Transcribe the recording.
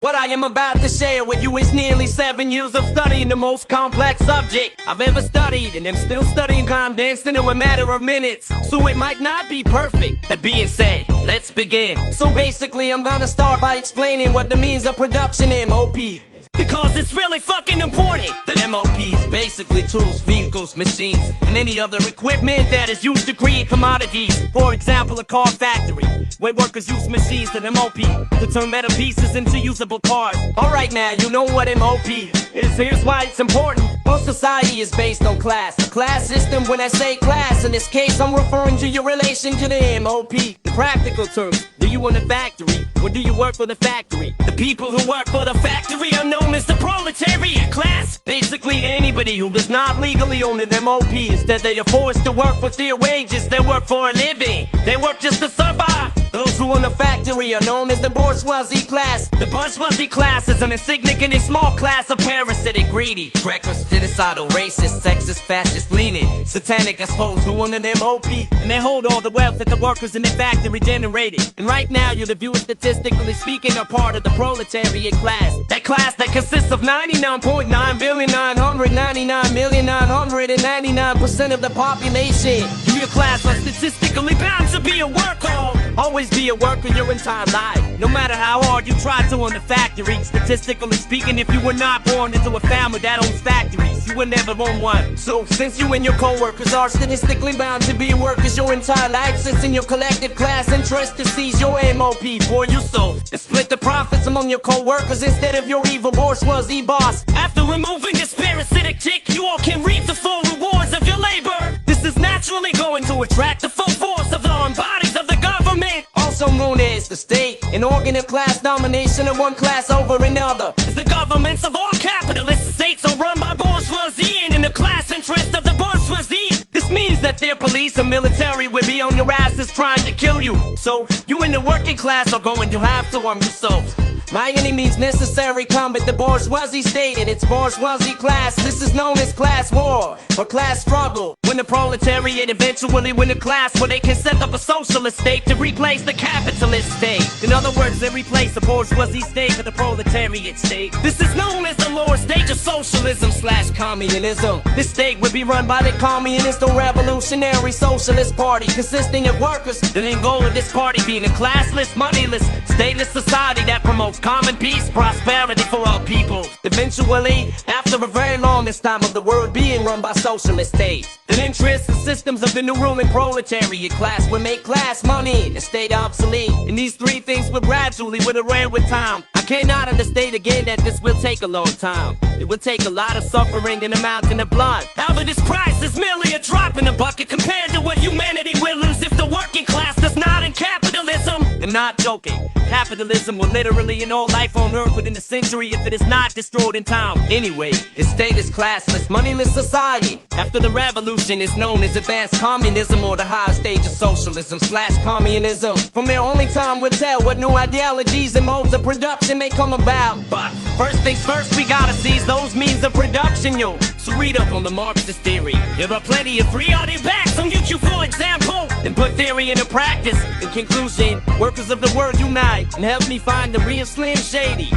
What I am about to share with you is nearly 7 years of studying the most complex subject I've ever studied, and I'm still studying condensed into a matter of minutes, so it might not be perfect. That being said, let's begin. So basically I'm gonna start by explaining what the means of production MOP, because it's really fucking important. The MOP is basically tools, vehicles, machines, and any other equipment that is used to create commodities. For example, a car factory, where workers use machines to MOP to turn metal pieces into usable cars. Alright now, you know what MOP is. Here's why it's important. Our society is based on class. A class system. When I say class, in this case I'm referring to your relation to the MOP. In practical terms, do you own a factory, or do you work for the factory? The people who work for the factory are known as the proletariat class. Basically anybody who does not legally own an MOP, instead they are forced to work for their wages. They work for a living, they work just to survive. Those who own a factory are known as the bourgeoisie class. The bourgeoisie class is an insignificant and small class of parasitic, greedy, reckless, genocidal, racist, sexist, fascist, leaning, satanic, I suppose, who own an MOP, and they hold all the wealth that the workers in the factory generated. And right now, you're the viewers, statistically speaking, are part of the proletariat class. That class that consists of 99.9,999,999% of the population. You, your class, are statistically bound to be a worker. Always be a worker your entire life. No matter how hard you try to own the factory, statistically speaking, if you were not born into a family that owns factories, you would never own one. So since you and your co-workers are statistically bound to be workers your entire life, it's in your collective class interest to seize your MOP for yourself and split the profits among your co-workers instead of your evil bourgeoisie boss. After removing this parasitic tick, you all can reap the full rewards of your labor. This is naturally going to attract the full force of the armed bodies of the government, also known as the state, an organ of class domination of one class over another. As the governments of all capitalist states are run by bourgeoisie and in the class interest of the bourgeoisie. This means that their police and military will be on your asses trying to kill you. So you in the working class are going to have to arm yourselves. By any means necessary, combat the bourgeoisie state and its bourgeoisie class. This is known as class war or class struggle. When the proletariat eventually win a class where they can set up a socialist state to replace the capitalist state. In other words, they replace the bourgeoisie state with the proletariat state. This is known as the lower stage of socialism/communism. This state would be run by the Communist or Revolutionary Socialist Party, consisting of workers. The end goal of this party being a classless, moneyless, stateless society that promotes common peace, prosperity for all people. Eventually, after a very longest time of the world being run by socialist states, the interests and systems of the new ruling proletariat class will make class, money, and state obsolete. And these three things will gradually wither away with time. I cannot understate again that this will take a long time. It will take a lot of suffering and a mountain of blood. However, this price is merely a drop in the bucket compared to what humanity will lose if the working class does not end capitalism. I'm not joking. Capitalism will literally end all life on earth within a century if it is not destroyed in time. Anyway, its state is classless, moneyless society. After the revolution is known as advanced communism or the higher stage of socialism/communism. From there, only time will tell what new ideologies and modes of production may come about. But first things first, we gotta seize those means of production, yo. So read up on the Marxist theory. There are plenty of free audio backs on YouTube, for example, and put theory into practice. In conclusion, workers of the world unite and help me find the real Slim Shady.